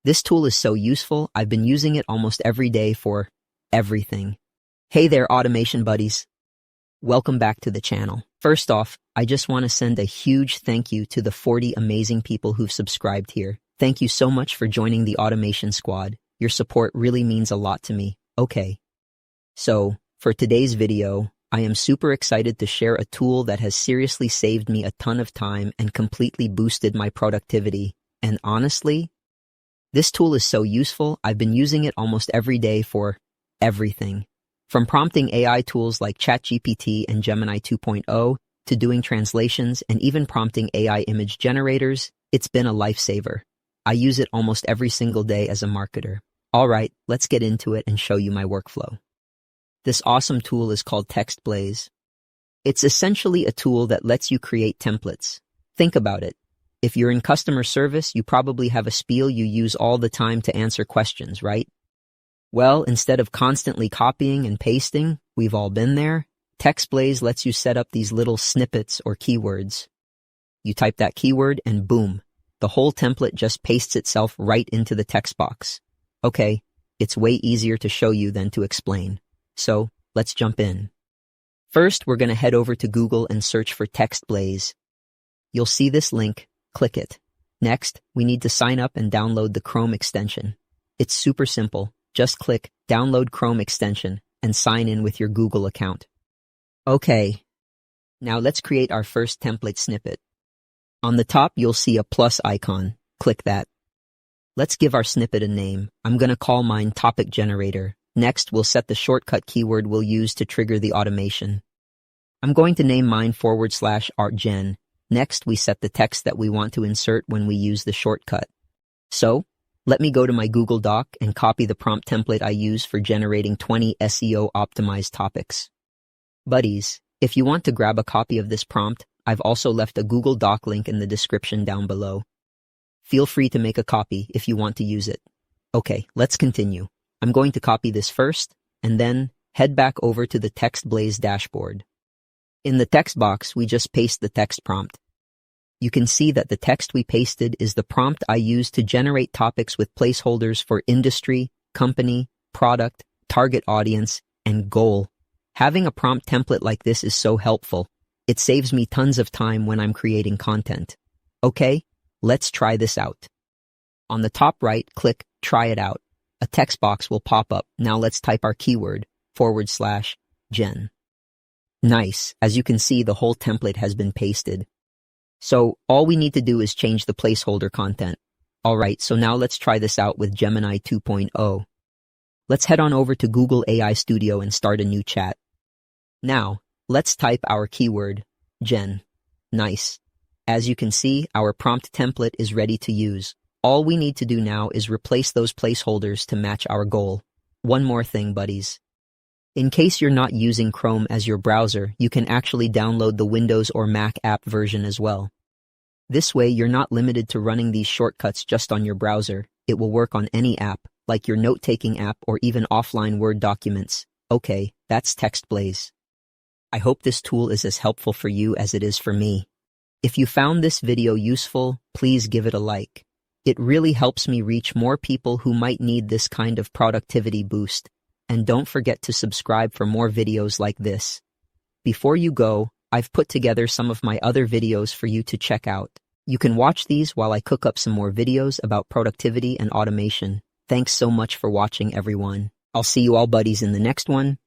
This tool is so useful, I've been using it almost every day for everything. Hey there, automation buddies. Welcome back to the channel. First off, I just want to send a huge thank you to the 40 amazing people who've subscribed here. Thank you so much for joining the automation squad. Your support really means a lot to me. Okay. So, for today's video, I am super excited to share a tool that has seriously saved me a ton of time and completely boosted my productivity. And honestly, this tool is so useful, I've been using it almost every day for everything. From prompting AI tools like ChatGPT and Gemini 2.0 to doing translations and even prompting AI image generators, it's been a lifesaver. I use it almost every single day as a marketer. All right, let's get into it and show you my workflow. This awesome tool is called TextBlaze. It's essentially a tool that lets you create templates. Think about it. If you're in customer service, you probably have a spiel you use all the time to answer questions, right? Well, instead of constantly copying and pasting, we've all been there, TextBlaze lets you set up these little snippets or keywords. You type that keyword and boom, the whole template just pastes itself right into the text box. Okay, it's way easier to show you than to explain. So, let's jump in. First, we're going to head over to Google and search for TextBlaze. You'll see this link, click it. Next, we need to sign up and download the Chrome extension. It's super simple. Just click Download Chrome extension and sign in with your Google account. Okay, now let's create our first template snippet. On the top, you'll see a plus icon. Click that. Let's give our snippet a name. I'm going to call mine Topic Generator. Next, we'll set the shortcut keyword we'll use to trigger the automation. I'm going to name mine /ArtGen. Next, we set the text that we want to insert when we use the shortcut. So, let me go to my Google Doc and copy the prompt template I use for generating 20 SEO-optimized topics. Buddies, if you want to grab a copy of this prompt, I've also left a Google Doc link in the description down below. Feel free to make a copy if you want to use it. Okay, let's continue. I'm going to copy this first, and then head back over to the TextBlaze dashboard. In the text box, we just paste the text prompt. You can see that the text we pasted is the prompt I used to generate topics with placeholders for industry, company, product, target audience, and goal. Having a prompt template like this is so helpful. It saves me tons of time when I'm creating content. Okay, let's try this out. On the top right, click Try It Out. A text box will pop up. Now let's type our keyword, /gen. Nice. As you can see, the whole template has been pasted. So, all we need to do is change the placeholder content. Alright, so now let's try this out with Gemini 2.0. Let's head on over to Google AI Studio and start a new chat. Now, let's type our keyword, gen. Nice. As you can see, our prompt template is ready to use. All we need to do now is replace those placeholders to match our goal. One more thing, buddies. In case you're not using Chrome as your browser, you can actually download the Windows or Mac app version as well. This way, you're not limited to running these shortcuts just on your browser. It will work on any app, like your note-taking app or even offline Word documents. Okay, that's TextBlaze. I hope this tool is as helpful for you as it is for me. If you found this video useful, please give it a like. It really helps me reach more people who might need this kind of productivity boost. And don't forget to subscribe for more videos like this. Before you go, I've put together some of my other videos for you to check out. You can watch these while I cook up some more videos about productivity and automation. Thanks so much for watching, everyone. I'll see you all buddies in the next one.